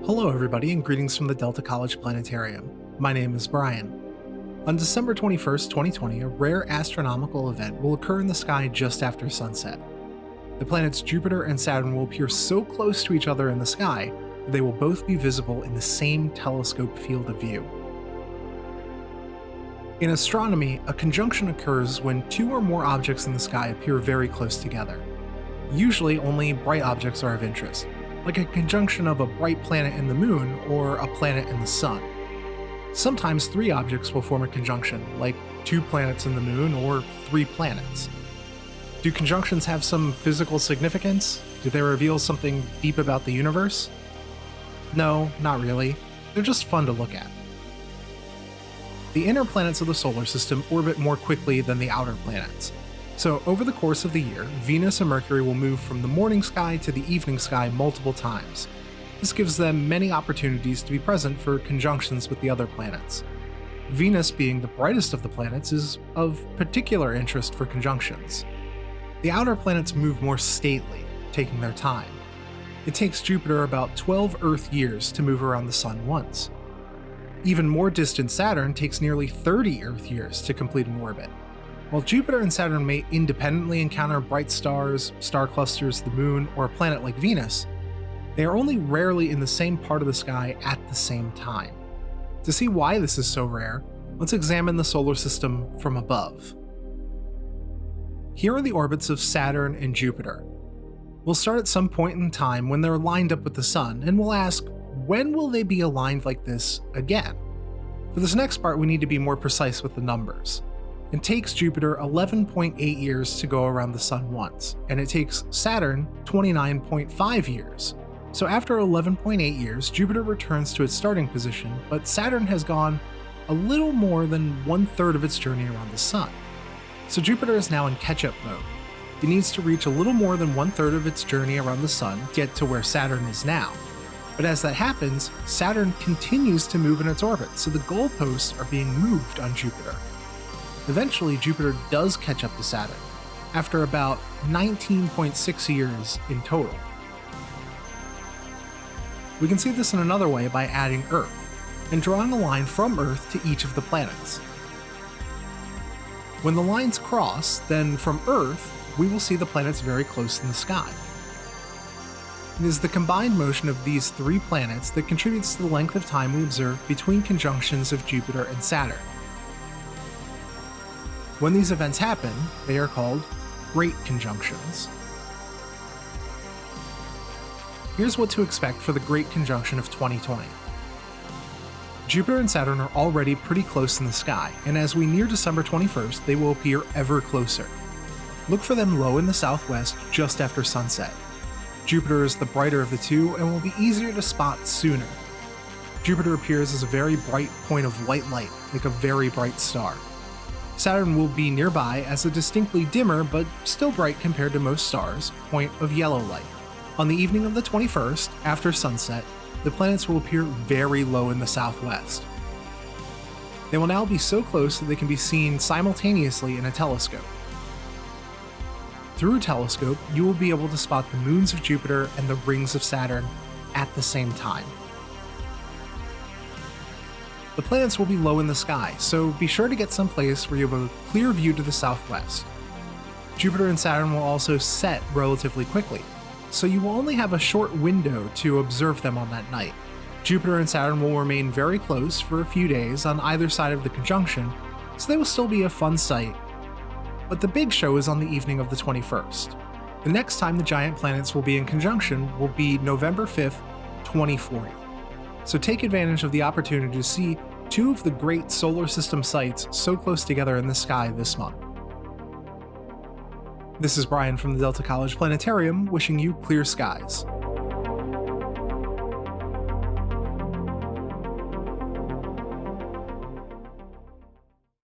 Hello everybody and greetings from the Delta College Planetarium. My name is Brian. On December 21st, 2020, a rare astronomical event will occur in the sky just after sunset. The planets Jupiter and Saturn will appear so close to each other in the sky that they will both be visible in the same telescope field of view. In astronomy, a conjunction occurs when two or more objects in the sky appear very close together. Usually only bright objects are of interest, like a conjunction of a bright planet and the moon or a planet and the sun. Sometimes three objects will form a conjunction, like two planets and the moon or three planets. Do conjunctions have some physical significance? Do they reveal something deep about the universe? No, not really. They're just fun to look at. The inner planets of the solar system orbit more quickly than the outer planets. So over the course of the year, Venus and Mercury will move from the morning sky to the evening sky multiple times. This gives them many opportunities to be present for conjunctions with the other planets. Venus, being the brightest of the planets, is of particular interest for conjunctions. The outer planets move more stately, taking their time. It takes Jupiter about 12 Earth years to move around the Sun once. Even more distant Saturn takes nearly 30 Earth years to complete an orbit. While Jupiter and Saturn may independently encounter bright stars, star clusters, the moon, or a planet like Venus, they are only rarely in the same part of the sky at the same time. To see why this is so rare, let's examine the solar system from above. Here are the orbits of Saturn and Jupiter. We'll start at some point in time when they're lined up with the Sun, and we'll ask, when will they be aligned like this again? For this next part, we need to be more precise with the numbers. It takes Jupiter 11.8 years to go around the Sun once, and it takes Saturn 29.5 years. So after 11.8 years, Jupiter returns to its starting position, but Saturn has gone a little more than 1/3 of its journey around the Sun. So Jupiter is now in catch-up mode. It needs to reach a little more than 1/3 of its journey around the Sun to get to where Saturn is now. But as that happens, Saturn continues to move in its orbit, so the goalposts are being moved on Jupiter. Eventually, Jupiter does catch up to Saturn, after about 19.6 years in total. We can see this in another way by adding Earth, and drawing a line from Earth to each of the planets. When the lines cross, then from Earth, we will see the planets very close in the sky. It is the combined motion of these three planets that contributes to the length of time we observe between conjunctions of Jupiter and Saturn. When these events happen, they are called great conjunctions. Here's what to expect for the Great Conjunction of 2020. Jupiter and Saturn are already pretty close in the sky, and as we near December 21st, they will appear ever closer. Look for them low in the southwest just after sunset. Jupiter is the brighter of the two and will be easier to spot sooner. Jupiter appears as a very bright point of white light, like a very bright star. Saturn will be nearby as a distinctly dimmer, but still bright compared to most stars, point of yellow light. On the evening of the 21st, after sunset, the planets will appear very low in the southwest. They will now be so close that they can be seen simultaneously in a telescope. Through a telescope, you will be able to spot the moons of Jupiter and the rings of Saturn at the same time. The planets will be low in the sky, so be sure to get someplace where you have a clear view to the southwest. Jupiter and Saturn will also set relatively quickly, so you will only have a short window to observe them on that night. Jupiter and Saturn will remain very close for a few days on either side of the conjunction, so they will still be a fun sight. But the big show is on the evening of the 21st. The next time the giant planets will be in conjunction will be November 5th, 2040. So take advantage of the opportunity to see two of the great solar system sites so close together in the sky this month. This is Brian from the Delta College Planetarium, wishing you clear skies.